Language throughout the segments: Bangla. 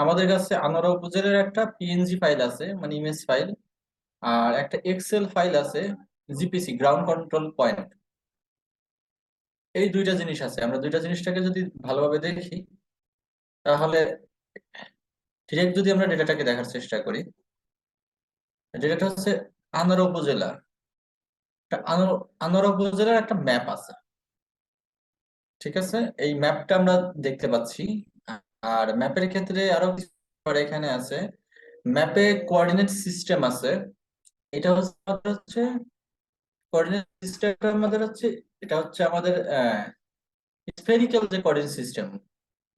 আমাদের কাছে আনোয়ারা উপজেলার একটা পিএনজি ফাইল আছে, মানে ইমেজ ফাইল, আর একটা এক্সেল ফাইল আছে, জিপিসি গ্রাউন্ড কন্ট্রোল পয়েন্ট। এই দুইটা জিনিস আছে। আমরা দুইটা জিনিসটাকে যদি ভালোভাবে দেখি, তাহলে ডিরেক্ট যদি আমরা ডেটাটাকে দেখার চেষ্টা করি, ডেটাটা হচ্ছে আনোয়ারা উপজেলা। আনোয়ারা উপজেলার একটা ম্যাপ আছে, ঠিক আছে? এই ম্যাপটা আমরা দেখতে পাচ্ছি। আর ম্যাপের ক্ষেত্রে আরো কিছু এখানে আছে, ম্যাপে কোঅর্ডিনেট সিস্টেম আছে। এটা হচ্ছে কোঅর্ডিনেট সিস্টেমটা আমাদের হচ্ছে, এটা হচ্ছে আমাদের স্ফেরিক্যাল যে কোঅর্ডিনেট সিস্টেম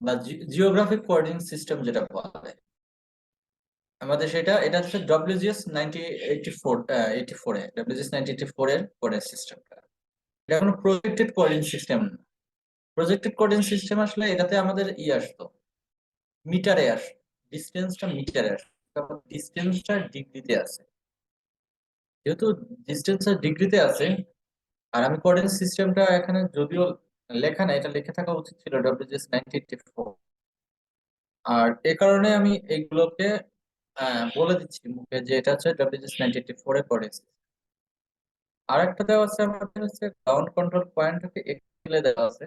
বা জিওগ্রাফিক কোঅর্ডিনেট সিস্টেম যেটা বলে আমাদের, এটা হচ্ছে WGS 1984 এ WGS 1984 এর কোঅর্ডিনেট সিস্টেমটা। এটা কোনো projected coordinate system. Projected coordinate system আসলে এটাতে আমাদের আসতো মিটারে, ডিসটেন্সটা মিটারে আসতো, ডিসটেন্সটা ডিগ্রিতে আছে। যেহেতু ডিসটেন্সটা ডিগ্রিতে আছে, আর আমি কোঅর্ডিনেট সিস্টেমটা এখানে যদিও লেখা নাই, এটা লিখে থাকা উচিত ছিল WGS 1984। আর এ কারণে আমি এইগুলোকে বলে দিচ্ছি মুখে যে এটা হচ্ছে WGS 1984 এর কোঅর্ডিনেট। আর একটা দেওয়া আছে আমাদের হচ্ছে গ্রাউন্ড কন্ট্রোল পয়েন্টকে এক্সেলে দেওয়া আছে,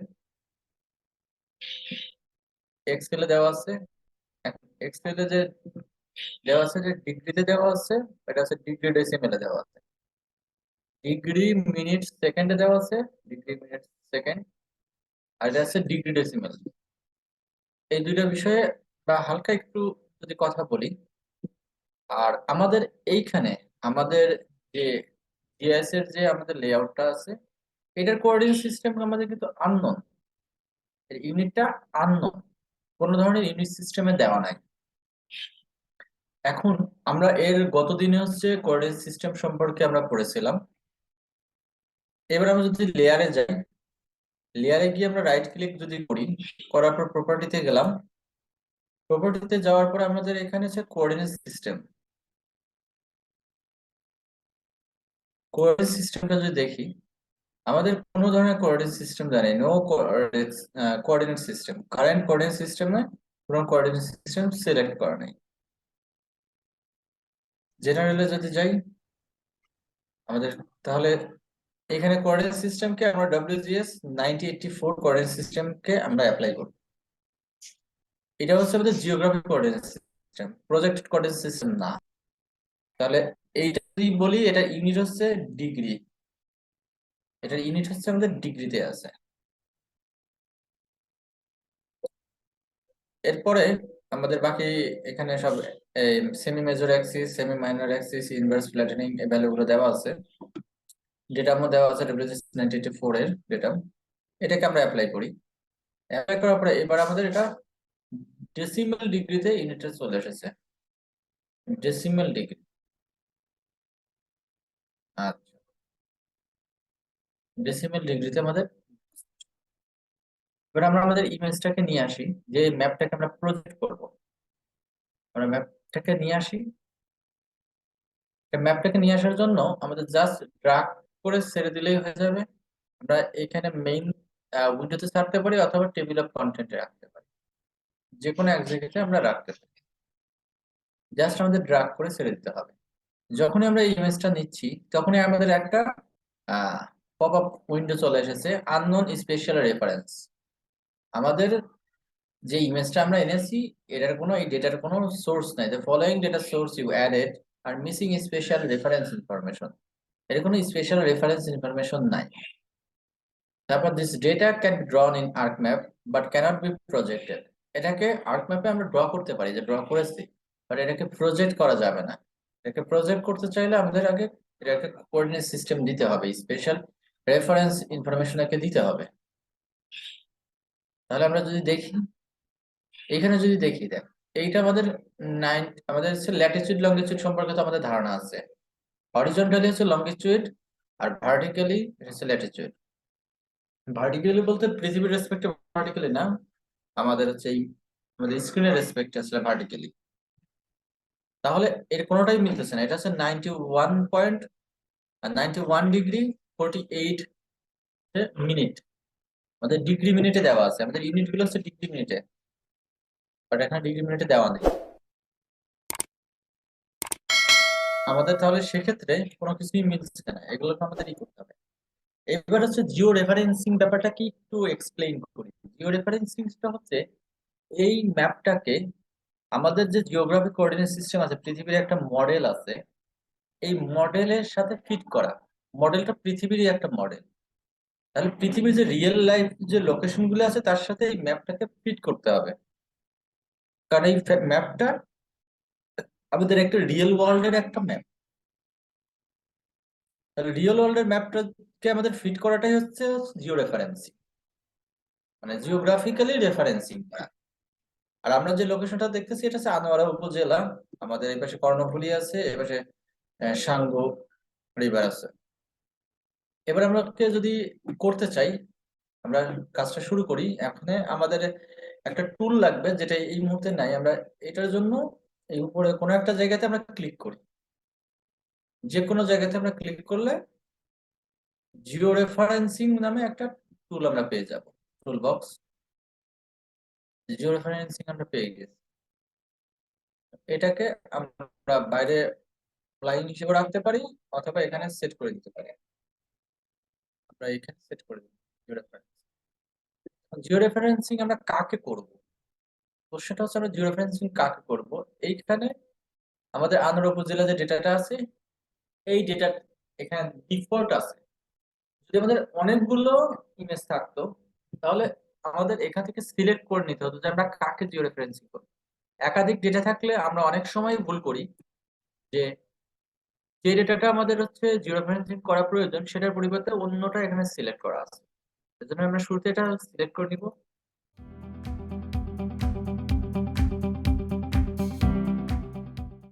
এক্সেলে দেওয়া আছে। এক্সেলে যে দেওয়া আছে, যে ডিগ্রিতে দেওয়া আছে, এটা হচ্ছে ডিগ্রি ডেসিমেলে দেওয়া আছে। ডিগ্রি মিনিট সেকেন্ডে দেওয়া আছে, ডিগ্রি মিনিট সেকেন্ড, আর এটা আছে ডিগ্রি ডেসিমেল। এই দুইটা বিষয়ে বা হালকা একটু যদি কথা বলি। আর আমাদের এইখানে আমাদের যে জিআইএস এর যে আমাদের লেআউটটা আছে, এটার কোঅর্ডিনেট সিস্টেম আমাদের কিন্তু আননোন, এর ইউনিটটা আননোন, কোনো ধরনের ইউনিট সিস্টেমে দেওয়া নাই। এখন আমরা এর গত দিনে হচ্ছে কোঅর্ডিনেট সিস্টেম সম্পর্কে আমরা পড়েছিলাম। এবার আমরা যদি লেয়ারে যাই, লেয়ারে গিয়ে আমরা রাইট ক্লিক যদি করি, করার পর প্রপার্টিতে গেলাম, প্রপার্টিতে যাওয়ার পর আমাদের এখানে আছে কোঅর্ডিনেট সিস্টেম। কোঅর্ডিনেট সিস্টেমটা যদি দেখি, আমাদের কোনো ধরনের কোঅর্ডিনেট সিস্টেম জানি, no coordinate system, current coordinate সিস্টেমে কোনো কোঅর্ডিনেট সিস্টেম সিলেক্ট করা নেই। জেনারেলে যদি যাই আমাদের, তাহলে এখানে কোঅর্ডিনেট সিস্টেমকে আমরা WGS 1984 কোঅর্ডিনেট সিস্টেমকে আমরা অ্যাপ্লাই করব। এটা হচ্ছে আমাদের geographic coordinate system, projected coordinate system না। তাহলে এইটা যদি বলি, এটা ইউনিট হচ্ছে ডিগ্রি, এটার ইউনিট হচ্ছে আমাদের ডিগ্রিতে আছে। এরপরে আমাদের বাকি এখানে সব semi major axis, semi minor axis, inverse flattening, এই ভ্যালুগুলো দেওয়া আছে। ডেটা মধ্যে দেওয়া আছে WGS 1984 এর ডেটা। এটাকে আমরা অ্যাপ্লাই করি। অ্যাপ্লাই করার পরে এবার আমাদের এটা ডেসিমাল ডিগ্রিতে ইউনিটে চলে এসেছে, ডেসিমাল ডিগ্রি। আচ্ছা, ডেসিমাল ডিগ্রিতে আমাদের। এবার আমরা আমাদের ইমেজটাকে নিয়ে আসি, যে ম্যাপটাকে আমরা প্রজেক্ট করব। আমরা ম্যাপটাকে নিয়ে আসি। ম্যাপটাকে নিয়ে আসার জন্য আমাদের জাস্ট ড্রাগ করে ছেড়ে দিলেই হয়ে যাবে। আমরা এখানে মেইন উইন্ডোতে ছাড়তে পারি, অথবা টেবিল অফ কন্টেন্টে রাখতে পারি, যে কোনো এক জায়গাতে আমরা রাখতে পারি। জাস্ট আমাদের ড্রাগ করে ছেড়ে দিতে হবে। যখনই আমরা এই ইমেজটা নিচ্ছি, তখনই আমাদের একটা পপ আপ উইন্ডো চলে এসেছে, আননোন স্পেশাল রেফারেন্স। আমাদের যে ইমেজটা আমরা এনেছি, এই ডেটার কোনো সোর্স নাই। The following data source you added are missing spatial reference information. এর কোনো স্পেশাল রেফারেন্স ইনফরমেশন নাই। তারপর this data can be drawn in ArcMap but cannot be projected. এটাকে আর্কম্যাপে আমরা ড্র করতে পারি, যে ড্র করেছি, বাট এটাকে প্রজেক্ট করা যাবে না। এটাকে প্রজেক্ট করতে চাইলে আমাদের আগে এটাকে কোঅর্ডিনেট সিস্টেম দিতে হবে, স্পেশাল রেফারেন্স ইনফরমেশন একে দিতে হবে। তাহলে আমরা যদি দেখি, এখানে যদি দেখি, দেখ এইটা আমাদের আমাদের হচ্ছে ল্যাটিটিউড লঙ্গিটিউড সম্পর্কে তো আমাদের ধারণা আছে। হরিজন্টালি হচ্ছে লঙ্গিটিউড আর ভার্টিক্যালি এটা হচ্ছে ল্যাটিটিউড। ভার্টিক্যালি বলতে পৃথিবীর রেসপেক্টে ভার্টিক্যালি না, আমাদের হচ্ছে এই আমাদের স্ক্রিনের রেসপেক্টে আসলে ভার্টিক্যালি। তাহলে এর কোনোটাই মিলতেছে না। এটা হচ্ছে 91.48 আমাদের ডিগ্রি মিনিটে দেওয়া আছে, আমাদের ইউনিট গুলো হচ্ছে ডিগ্রি মিনিটে, বাট এখানে ডিগ্রি মিনিটে দেওয়া নেই আমাদের। তাহলে সেক্ষেত্রে কোনো কিছুই মিলছে না, এগুলোকে আমাদের ই করতে হবে। এবার হচ্ছে জিও রেফারেন্সিং ব্যাপারটা কি একটু এক্সপ্লেইন করি। জিও রেফারেন্সিংটা হচ্ছে এই ম্যাপটাকে আমাদের যে জিওগ্রাফিক কোঅর্ডিনেট সিস্টেম আছে, পৃথিবীর একটা মডেল আছে, এই মডেলের সাথে ফিট করা। মডেলটা পৃথিবীরই একটা মডেল, তাহলে পৃথিবীর যে রিয়েল লাইফ যে লোকেশন গুলো আছে তার সাথে এই ম্যাপটাকে ফিট করতে হবে। কারণ এই ম্যাপটা আমাদের একটা রিয়েল ওয়ার্ল্ডের একটা ম্যাপ। তাহলে রিয়েল ওয়ার্ল্ডের ম্যাপটাকে আমাদের ফিট করাটাই হচ্ছে জিও রেফারেন্সিং, মানে জিওগ্রাফিক্যালি রেফারেন্সিং করা। আর আমরা যে লোকেশনটা দেখতেছি এটা হচ্ছে আনোয়ারা উপজেলা, আমাদের এই পাশে কর্ণফুলী আছে, এই পাশে সাঙ্গু রিভার আছে। এবার আমরা যদি করতে চাই, আমরা কাজটা শুরু করি। এখন আমাদের একটা টুল লাগবে যেটা এই মুহূর্তে নাই। আমরা এটার জন্য এই উপরে কোনো একটা জায়গাতে আমরা ক্লিক করি, যে কোনো জায়গাতে আমরা ক্লিক করলে জিও রেফারেন্সিং নামে একটা টুল আমরা পেয়ে যাব, টুল বক্স। জিও রেফারেন্সিং আমরা পেয়ে গেছি। এটাকে আমরা বাইরে লাইন হিসেবে রাখতে পারি অথবা এখানে সেট করে দিতে পারি। আমরা এখানে সেট করে দিই জিও রেফারেন্স। জিও রেফারেন্সিং আমরা কাকে করব, কোশ্চেনটা হচ্ছে আমরা জিও রেফারেন্সিং কাকে করব। এইখানে আমাদের আনোয়ারা উপজেলা যে ডেটাটা আছে, এই ডেটা এখানে ডিফল্ট আছে। যদি আমাদের অনেকগুলো ইমেজ থাকতো তাহলে আমাদের এখান থেকে সিলেক্ট করে নিতে হতো যে আমরা কাকে জিও রেফারেন্সিং করব। একাধিক ডেটা থাকলে আমরা অনেক সময় ভুল করি, যে যে ডেটাটা আমাদের হচ্ছে জিও রেফারেন্সিং করা প্রয়োজন সেটার পরিবর্তে অন্যটা এখানে সিলেক্ট করা আছে। সেজন্য আমরা শুরুতে এটা সিলেক্ট করে নিব।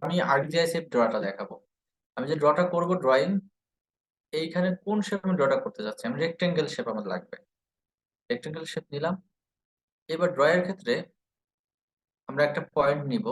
আমি আর্কজিআইএস ড্রটা দেখাবো। আমি যে ড্রটা করব ড্রয়িং, এইখানে কোন শেপ আমি ড্রটা করতে যাচ্ছি, আমি রেক্টেঙ্গেল শেপ আমার লাগবে। রেক্টেঙ্গেল শেপ নিলাম। এবার ড্রয়ের ক্ষেত্রে আমরা একটা পয়েন্ট নিব,